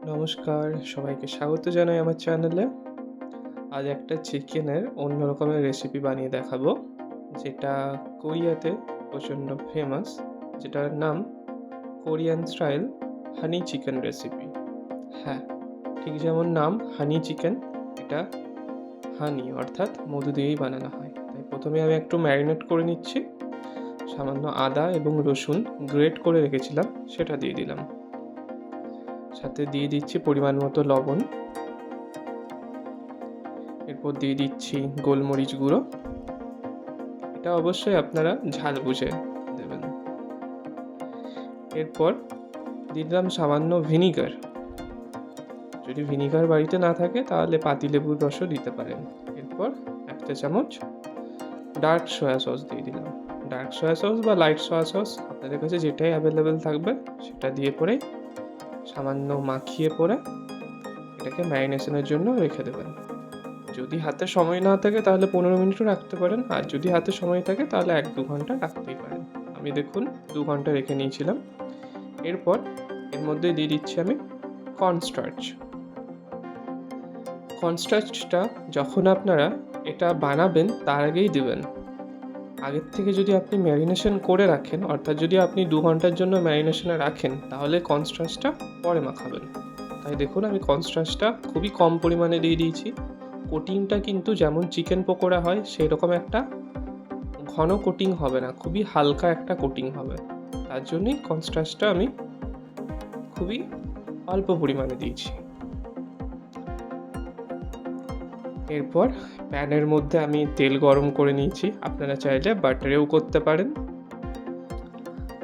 নমস্কার, সবাইকে স্বাগত জানাই আমার চ্যানেলে। আজ একটা চিকেনের অন্য রকমের রেসিপি বানিয়ে দেখাবো, যেটা কোরিয়াতে প্রচণ্ড ফেমাস, যেটার নাম কোরিয়ান স্টাইল হানি চিকেন রেসিপি। হ্যাঁ, ঠিক যেমন নাম হানি চিকেন, এটা হানি অর্থাৎ মধু দিয়েই বানানো হয়। তাই প্রথমে আমি একটু ম্যারিনেট করে নিচ্ছি। সামান্য আদা এবং রসুন গ্রেট করে রেখেছিলাম, সেটা দিয়ে দিলাম। সাথে দিয়ে দিচ্ছি পরিমাণ মতো লবণ। এরপর দিয়ে দিচ্ছি গোলমরিচ গুঁড়ো। এটা অবশ্যই আপনারা ঝাল বুঝে দেবেন। এরপর দিয়ে দিলাম সামান্য ভিনিগার। যদি ভিনিগার বাড়িতে না থাকে তাহলে পাতিলেবুর রসও দিতে পারেন। এরপর 1 চা চামচ ডার্ক সয়া সস দিয়ে দিলাম। ডার্ক সয়া সস বা লাইট সয়া সস আপনাদের কাছে যেটাই অ্যাভেলেবেল থাকবে সেটা দিয়ে পরে সামান্য মাখিয়ে পরে এটাকে ম্যারিনেশনের জন্য রেখে দেবেন। যদি হাতে সময় না থাকে তাহলে 15 মিনিটও রাখতে পারেন, আর যদি হাতে সময় থাকে তাহলে 1-2 ঘন্টা রাখতেই পারেন। আমি দেখুন 2 ঘন্টা রেখে নিয়েছিলাম। এরপর এর মধ্যে দিয়ে দিচ্ছি আমি কর্নস্টার্চ। কর্নস্টার্চটা যখন আপনারা এটা বানাবেন তার আগেই দেবেন। আগের থেকে যদি আপনি ম্যারিনেশন করে রাখেন, অর্থাৎ যদি আপনি 2 ঘন্টার জন্য ম্যারিনেশনে রাখেন, তাহলে কর্নস্টার্চটা পরে মাখাবেন। তাই দেখুন আমি কর্নস্টার্চটা খুবই কম পরিমাণে দিয়ে দিয়েছি। কোটিংটা কিন্তু যেমন চিকেন পকোড়া হয় সেরকম একটা ঘন কোটিং হবে না, খুবই হালকা একটা কোটিং হবে। তার জন্যই কর্নস্টার্চটা আমি খুবই অল্প পরিমাণে দিয়েছি। এরপর প্যানের মধ্যে আমি তেল গরম করে নিয়েছি, আপনারা চাইলে বাটারেও করতে পারেন।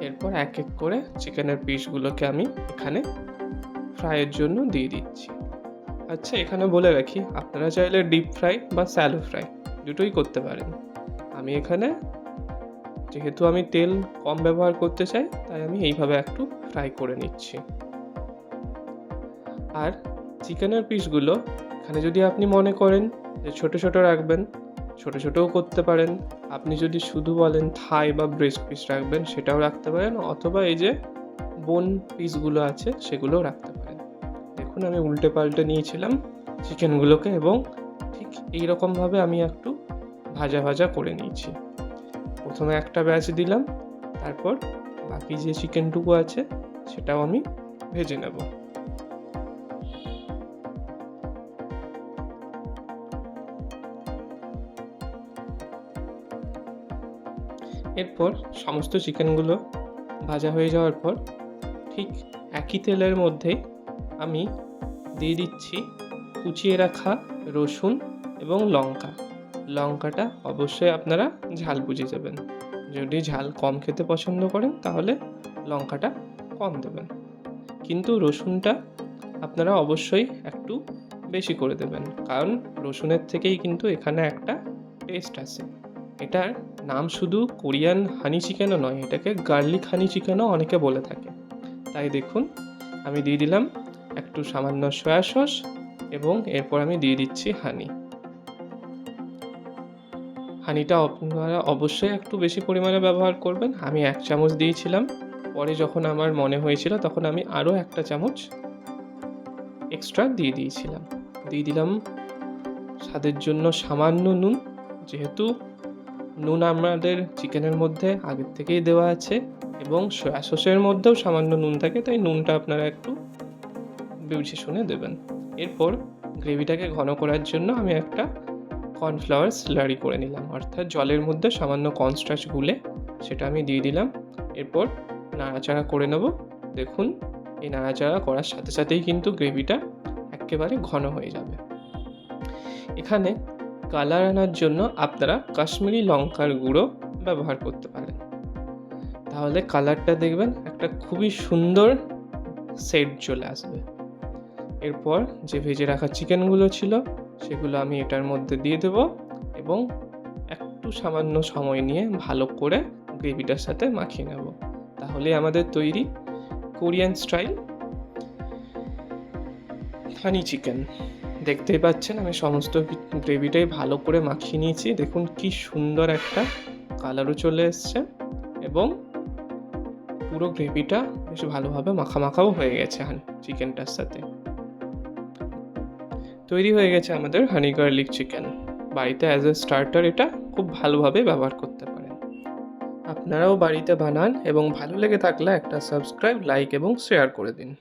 এরপর এক এক করে চিকেনের পিসগুলোকে আমি এখানে ফ্রাইয়ের জন্য দিয়ে দিচ্ছি। আচ্ছা, এখানে বলে রাখি, আপনারা চাইলে ডিপ ফ্রাই বা স্যালো ফ্রাই দুটোই করতে পারেন। আমি এখানে যেহেতু আমি তেল কম ব্যবহার করতে চাই, তাই আমি এইভাবে একটু ফ্রাই করে নিচ্ছি। আর চিকেনের পিসগুলো এখানে যদি আপনি মনে করেন যে ছোট ছোট রাখবেন, ছোট ছোটও করতে পারেন। আপনি যদি শুধু বলেন থাই বা ব্রেস্ট পিস রাখবেন, সেটাও রাখতে পারেন, অথবা এই যে বোন পিসগুলো আছে সেগুলোও রাখতে পারেন। দেখুন আমি উল্টে পাল্টে নিয়েছিলাম চিকেনগুলোকে, এবং ঠিক এইরকমভাবে আমি একটু ভাজা ভাজা করে নিয়েছি। প্রথমে একটা ব্যাচ দিলাম, তারপর বাকি যে চিকেনটুকু আছে সেটাও আমি ভেজে নেব। এরপর সমস্ত চিকেনগুলো ভাজা হয়ে যাওয়ার পর ঠিক একই তেলের মধ্যেই আমি দিয়ে দিচ্ছি কুচিয়ে রাখা রসুন এবং লঙ্কা। লঙ্কাটা অবশ্যই আপনারা ঝাল বুঝে দেবেন। যদি ঝাল কম খেতে পছন্দ করেন তাহলে লঙ্কাটা কম দেবেন, কিন্তু রসুনটা আপনারা অবশ্যই একটু বেশি করে দেবেন, কারণ রসুনের থেকেই কিন্তু এখানে একটা টেস্ট আসে। এটার নাম শুধু কোরিয়ান হানি চিকেনও নয়, এটাকে গার্লিক হানি চিকেনও অনেকে বলে থাকে। তাই দেখুন আমি দিয়ে দিলাম একটু সামান্য সয়া সস, এবং এরপর আমি দিয়ে দিচ্ছি হানি। হানিটা আপনারা অবশ্যই একটু বেশি পরিমাণে ব্যবহার করবেন। আমি 1 চামচ দিয়েছিলাম, পরে যখন আমার মনে হয়েছিল তখন আমি আরও 1টা চামচ এক্সট্রা দিয়ে দিয়েছিলাম। দিয়ে দিলাম স্বাদের জন্য সামান্য নুন। যেহেতু নুন আমাদের চিকেনের মধ্যে আগের থেকেই দেওয়া আছে, এবং সয়া সসের মধ্যেও সামান্য নুন থাকে, তাই নুনটা আপনারা একটু বুঝে শুনে দেবেন। এরপর গ্রেভিটাকে ঘন করার জন্য আমি একটা কর্নফ্লাওয়ার স্লারি করে নিলাম, অর্থাৎ জলের মধ্যে সামান্য কর্নস্টার্চ গুলে সেটা আমি দিয়ে দিলাম। এরপর নাড়াচাড়া করে নেব। দেখুন এই নাড়াচাড়া করার সাথে সাথেই কিন্তু গ্রেভিটা একেবারে ঘন হয়ে যাবে। এখানে কালার আনার জন্য আপনারা কাশ্মীরি লঙ্কার গুঁড়ো ব্যবহার করতে পারেন, তাহলে কালারটা দেখবেন একটা খুবই সুন্দর শেড চলে আসবে। এরপর যে ভেজে রাখা চিকেনগুলো ছিল সেগুলো আমি এটার মধ্যে দিয়ে দেবো, এবং একটু সামান্য সময় নিয়ে ভালো করে গ্রেভিটার সাথে মাখিয়ে নেব। তাহলে আমাদের তৈরি কোরিয়ান স্টাইল হানি চিকেন। দেখতেই পাচ্ছেন আমি সমস্ত গ্রেভিটাই ভালো করে মাখিয়ে নিয়েছি। দেখুন কি সুন্দর একটা কালারও চলে এসছে, এবং পুরো গ্রেভিটা বেশ ভালোভাবে মাখা মাখাও হয়ে গেছে চিকেনটার সাথে। তৈরি হয়ে গেছে আমাদের হানি গার্লিক চিকেন। বাড়িতে অ্যাজ এ স্টার্টার এটা খুব ভালোভাবে ব্যবহার করতে পারেন। আপনারাও বাড়িতে বানান এবং ভালো লেগে থাকলে একটা সাবস্ক্রাইব, লাইক এবং শেয়ার করে দিন।